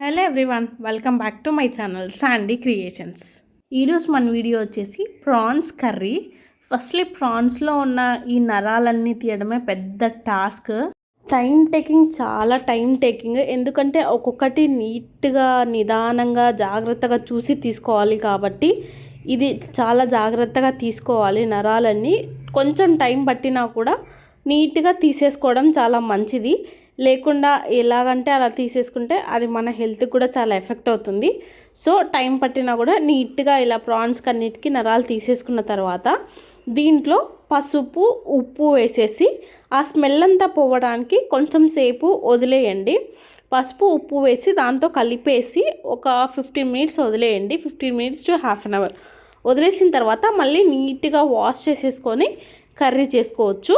Hello everyone, welcome back to my channel Sandy creations. ఈరోజు మన video వచ్చేసి prawns curry. Firstly ప్రాన్స్లో ఉన్న ఈ నరాలన్నీ తీయడమే పెద్ద టాస్క్. చాలా టైం టేకింగ్. ఎందుకంటే ఒక్కొక్కటి నీట్గా నిదానంగా జాగ్రత్తగా చూసి తీసుకోవాలి కాబట్టి ఇది చాలా జాగ్రత్తగా తీసుకోవాలి. నరాలన్నీ కొంచెం టైం పట్టినా కూడా నీట్గా తీసేసుకోవడం చాలా మంచిది. లేకుండా ఎలాగంటే అలా తీసేసుకుంటే అది మన హెల్త్కి కూడా చాలా ఎఫెక్ట్ అవుతుంది. సో టైం పట్టినా కూడా నీట్గా ఇలా ప్రాన్స్కి అన్నిటికీ నరాలు తీసేసుకున్న తర్వాత దీంట్లో పసుపు ఉప్పు వేసేసి ఆ స్మెల్ అంతా పోవడానికి కొంచెం సేపు వదిలేయండి. పసుపు ఉప్పు వేసి దాంతో కలిపేసి ఒక 15 మినిట్స్ వదిలేయండి. 15 minutes to half an hour వదిలేసిన తర్వాత మళ్ళీ నీట్గా వాష్ చేసేసుకొని కర్రీ చేసుకోవచ్చు.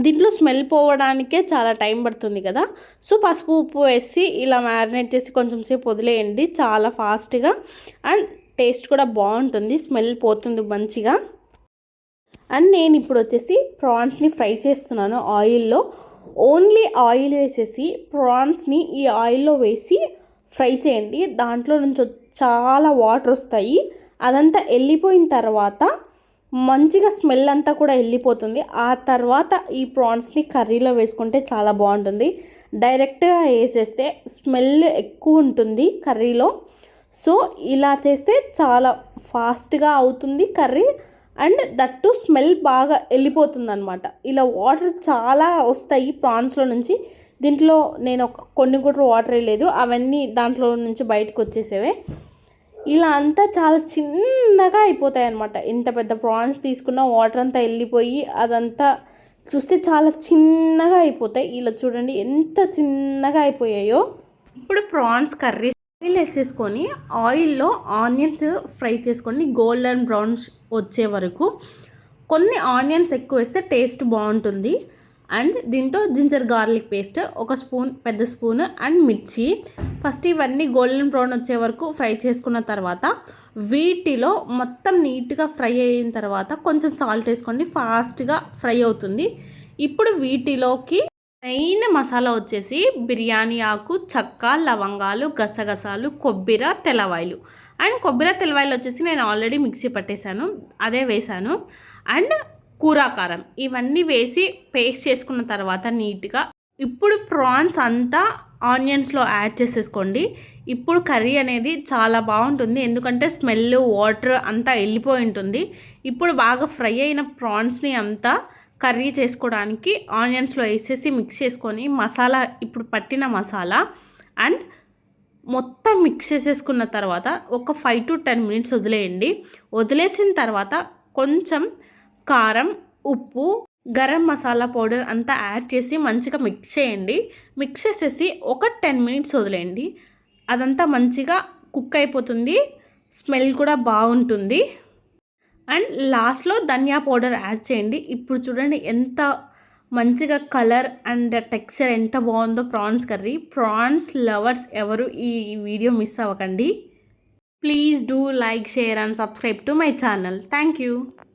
దీంట్లో స్మెల్ పోవడానికే చాలా టైం పడుతుంది కదా. సో పసుపు ఉప్పు వేసి ఇలా మ్యారినేట్ చేసి కొంచెం సేపు వదిలేయండి. చాలా ఫాస్ట్గా అండ్ టేస్ట్ కూడా బాగుంటుంది, స్మెల్ పోతుంది మంచిగా. అండ్ నేను ఇప్పుడు వచ్చేసి ప్రాన్స్ని ఫ్రై చేస్తున్నాను ఆయిల్లో. ఓన్లీ ఆయిల్ వేసేసి ప్రాన్స్ని ఈ ఆయిల్లో వేసి ఫ్రై చేయండి. దాంట్లో నుంచి చాలా వాటర్ వస్తాయి. అదంతా వెళ్ళిపోయిన తర్వాత మంచిగా స్మెల్ అంతా కూడా వెళ్ళిపోతుంది. ఆ తర్వాత ఈ ప్రాన్స్ని కర్రీలో వేసుకుంటే చాలా బాగుంటుంది. డైరెక్ట్గా వేసేస్తే స్మెల్ ఎక్కువ ఉంటుంది కర్రీలో. సో ఇలా చేస్తే చాలా ఫాస్ట్గా అవుతుంది కర్రీ అండ్ దట్టు స్మెల్ బాగా వెళ్ళిపోతుంది అనమాట. ఇలా వాటర్ చాలా వస్తాయి ప్రాన్స్లో నుంచి. దీంట్లో నేను కొన్ని కూడా వాటర్ వేయలేదు, అవన్నీ దాంట్లో నుంచి బయటకు వచ్చేసేవే. ఇలా అంతా చాలా చిన్నగా అయిపోతాయి అన్నమాట. ఇంత పెద్ద ప్రాన్స్ తీసుకున్న వాటర్ అంతా వెళ్ళిపోయి అదంతా చూస్తే చాలా చిన్నగా అయిపోతాయి. ఇలా చూడండి ఎంత చిన్నగా అయిపోయాయో. ఇప్పుడు ప్రాన్స్ కర్రీ ఆయిల్ వేసేసుకొని ఆయిల్లో ఆనియన్స్ ఫ్రై చేసుకోండి గోల్డెన్ బ్రౌన్స్ వచ్చే వరకు. కొన్ని ఆనియన్స్ ఎక్కువ వేస్తే టేస్ట్ బాగుంటుంది. అండ్ దీంతో జింజర్ గార్లిక్ పేస్ట్ ఒక స్పూన్, పెద్ద స్పూన్ అండ్ మిర్చి. ఫస్ట్ ఇవన్నీ గోల్డెన్ బ్రౌన్ వచ్చే వరకు ఫ్రై చేసుకున్న తర్వాత వీటిలో మొత్తం నీట్గా ఫ్రై అయిన తర్వాత కొంచెం సాల్ట్ వేసుకోండి, ఫాస్ట్గా ఫ్రై అవుతుంది. ఇప్పుడు వీటిలోకి మెయిన్ మసాలా వచ్చేసి బిర్యానీ ఆకు, చెక్క, లవంగాలు, గసగసాలు, కొబ్బరి, తెల్లవాయలు. అండ్ కొబ్బరి తెల్లవాయలు వచ్చేసి నేను ఆల్రెడీ మిక్సీ పట్టేశాను, అదే వేసాను. అండ్ కూరాకారం ఇవన్నీ వేసి పేస్ట్ చేసుకున్న తర్వాత నీట్గా ఇప్పుడు ప్రాన్స్ అంతా ఆనియన్స్లో యాడ్ చేసేసుకోండి. ఇప్పుడు కర్రీ అనేది చాలా బాగుంటుంది, ఎందుకంటే స్మెల్ వాటర్ అంతా వెళ్ళిపోయి ఉంటుంది. ఇప్పుడు బాగా ఫ్రై అయిన ప్రాన్స్ని అంతా కర్రీ చేసుకోవడానికి ఆనియన్స్లో వేసేసి మిక్స్ చేసుకొని మసాలా, ఇప్పుడు పట్టిన మసాలా అండ్ మొత్తం మిక్స్ చేసేసుకున్న తర్వాత ఒక 5 to 10 మినిట్స్ వదిలేయండి. వదిలేసిన తర్వాత కొంచెం కారం, ఉప్పు, గరం మసాలా పౌడర్ అంతా యాడ్ చేసి మంచిగా మిక్స్ చేయండి. మిక్స్ చేసేసి ఒక 10 మినిట్స్ వదిలేయండి. అదంతా మంచిగా కుక్ అయిపోతుంది, స్మెల్ కూడా బాగుంటుంది. అండ్ లాస్ట్లో ధనియా పౌడర్ యాడ్ చేయండి. ఇప్పుడు చూడండి ఎంత మంచిగా కలర్ అండ్ టెక్స్చర్ ఎంత బాగుందో ప్రాన్స్ కర్రీ. ప్రాన్స్ లవర్స్ ఎవరు ఈ వీడియో మిస్ అవ్వకండి. Please do like, share and subscribe to my channel. Thank you.